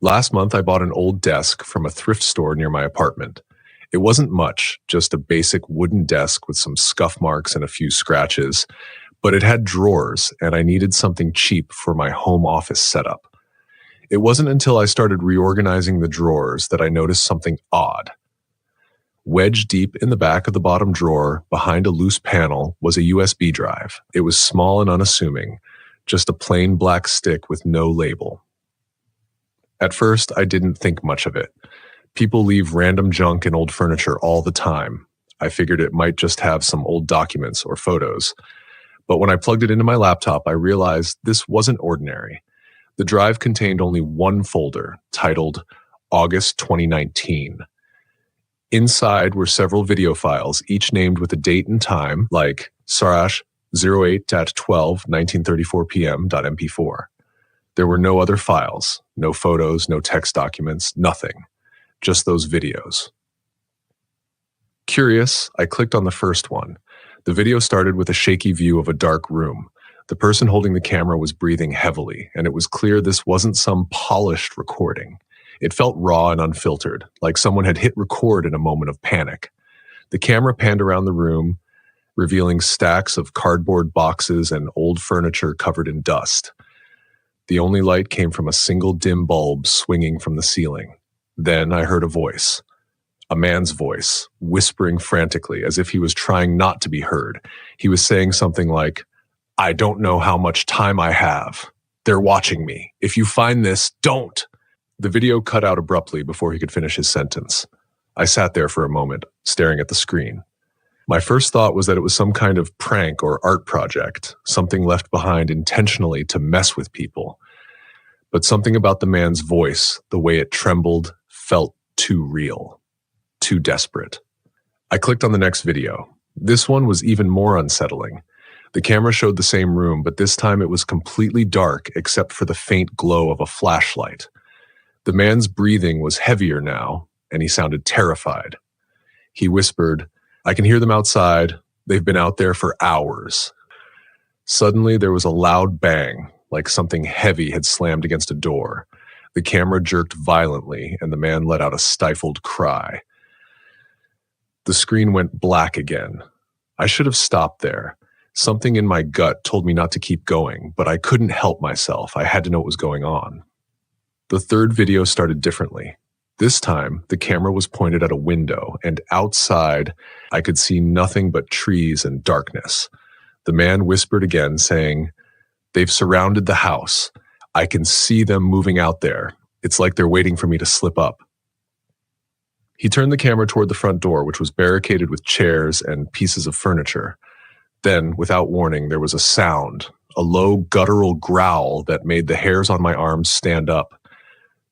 Last month, I bought an old desk from a thrift store near my apartment. It wasn't much, just a basic wooden desk with some scuff marks and a few scratches, but it had drawers, and I needed something cheap for my home office setup. It wasn't until I started reorganizing the drawers that I noticed something odd. Wedged deep in the back of the bottom drawer, behind a loose panel, was a USB drive. It was small and unassuming, just a plain black stick with no label. At first, I didn't think much of it. People leave random junk in old furniture all the time. I figured it might just have some old documents or photos. But when I plugged it into my laptop, I realized this wasn't ordinary. The drive contained only one folder, titled August 2019. Inside were several video files, each named with a date and time, like /08-12-1934 p.m.mp4. There were no other files, no photos, no text documents, nothing. Just those videos. Curious, I clicked on the first one. The video started with a shaky view of a dark room. The person holding the camera was breathing heavily, and it was clear this wasn't some polished recording. It felt raw and unfiltered, like someone had hit record in a moment of panic. The camera panned around the room, revealing stacks of cardboard boxes and old furniture covered in dust. The only light came from a single dim bulb swinging from the ceiling. Then I heard a voice. A man's voice, whispering frantically as if he was trying not to be heard. He was saying something like, "I don't know how much time I have. They're watching me. If you find this, don't." The video cut out abruptly before he could finish his sentence. I sat there for a moment, staring at the screen. My first thought was that it was some kind of prank or art project, something left behind intentionally to mess with people. But something about the man's voice, the way it trembled, felt too real, too desperate. I clicked on the next video. This one was even more unsettling. The camera showed the same room, but this time it was completely dark except for the faint glow of a flashlight. The man's breathing was heavier now, and he sounded terrified. He whispered, "I can hear them outside. They've been out there for hours." Suddenly, there was a loud bang, like something heavy had slammed against a door. The camera jerked violently, and the man let out a stifled cry. The screen went black again. I should have stopped there. Something in my gut told me not to keep going, but I couldn't help myself. I had to know what was going on. The third video started differently. This time, the camera was pointed at a window, and outside, I could see nothing but trees and darkness. The man whispered again, saying, "They've surrounded the house. I can see them moving out there. It's like they're waiting for me to slip up." He turned the camera toward the front door, which was barricaded with chairs and pieces of furniture. Then, without warning, there was a sound, a low guttural growl that made the hairs on my arms stand up.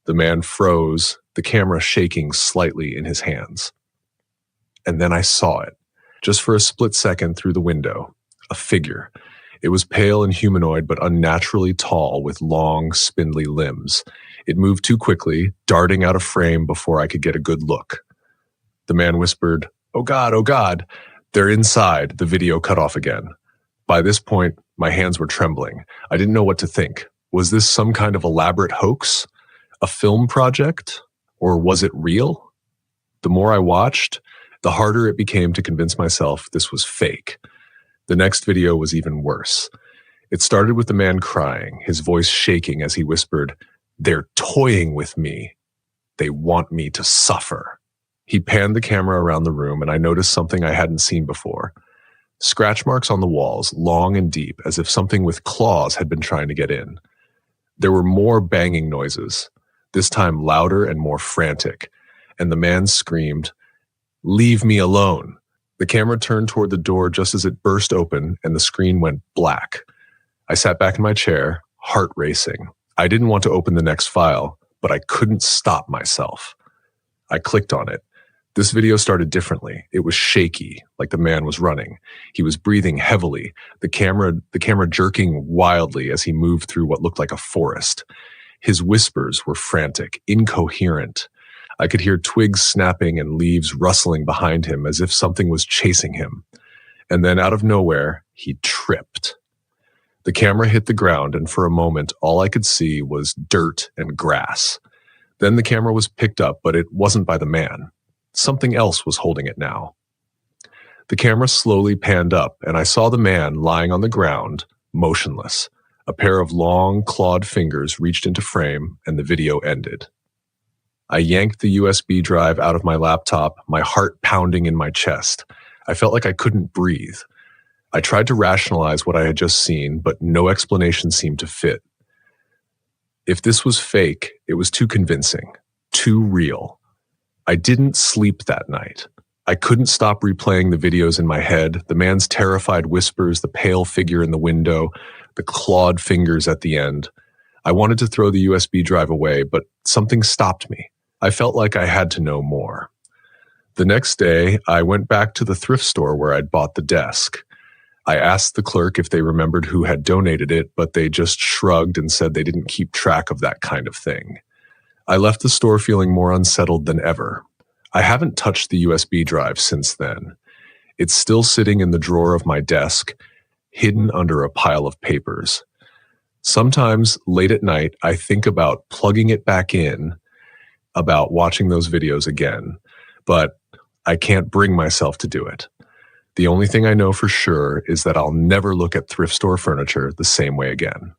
The man froze, the camera shaking slightly in his hands. And then I saw it, just for a split second through the window, a figure. It was pale and humanoid, but unnaturally tall with long, spindly limbs. It moved too quickly, darting out of frame before I could get a good look. The man whispered, "Oh God, they're inside." The video cut off again. By this point, my hands were trembling. I didn't know what to think. Was this some kind of elaborate hoax? A film project? Or was it real? The more I watched, the harder it became to convince myself this was fake. The next video was even worse. It started with the man crying, his voice shaking as he whispered, "They're toying with me. They want me to suffer." He panned the camera around the room, and I noticed something I hadn't seen before. Scratch marks on the walls, long and deep, as if something with claws had been trying to get in. There were more banging noises, this time louder and more frantic, and the man screamed, "Leave me alone." The camera turned toward the door just as it burst open, and the screen went black. I sat back in my chair, heart racing. I didn't want to open the next file, but I couldn't stop myself. I clicked on it. This video started differently. It was shaky, like the man was running. He was breathing heavily, the camera jerking wildly as he moved through what looked like a forest. His whispers were frantic, incoherent. I could hear twigs snapping and leaves rustling behind him as if something was chasing him. And then out of nowhere, he tripped. The camera hit the ground, and for a moment, all I could see was dirt and grass. Then the camera was picked up, but it wasn't by the man. Something else was holding it now. The camera slowly panned up, and I saw the man lying on the ground, motionless. A pair of long, clawed fingers reached into frame, and the video ended. I yanked the USB drive out of my laptop, my heart pounding in my chest. I felt like I couldn't breathe. I tried to rationalize what I had just seen, but no explanation seemed to fit. If this was fake, it was too convincing, too real. I didn't sleep that night. I couldn't stop replaying the videos in my head, the man's terrified whispers, the pale figure in the window, the clawed fingers at the end. I wanted to throw the USB drive away, but something stopped me. I felt like I had to know more. The next day, I went back to the thrift store where I'd bought the desk. I asked the clerk if they remembered who had donated it, but they just shrugged and said they didn't keep track of that kind of thing. I left the store feeling more unsettled than ever. I haven't touched the USB drive since then. It's still sitting in the drawer of my desk, hidden under a pile of papers. Sometimes, late at night, I think about plugging it back in, about watching those videos again, but I can't bring myself to do it. The only thing I know for sure is that I'll never look at thrift store furniture the same way again.